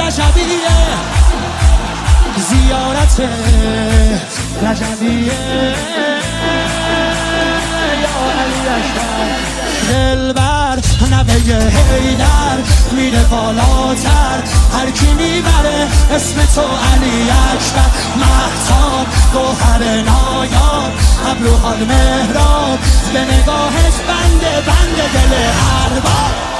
رجبیه، زیارت رجبیه، یا علی اکبر. دلبر نوه حیدر میره بالاتر، هر کی میبره اسم تو علی اکبر. مهتاب گوهر نایاب، ابروها مهراب، به نگاهش بنده بنده دل ارباب.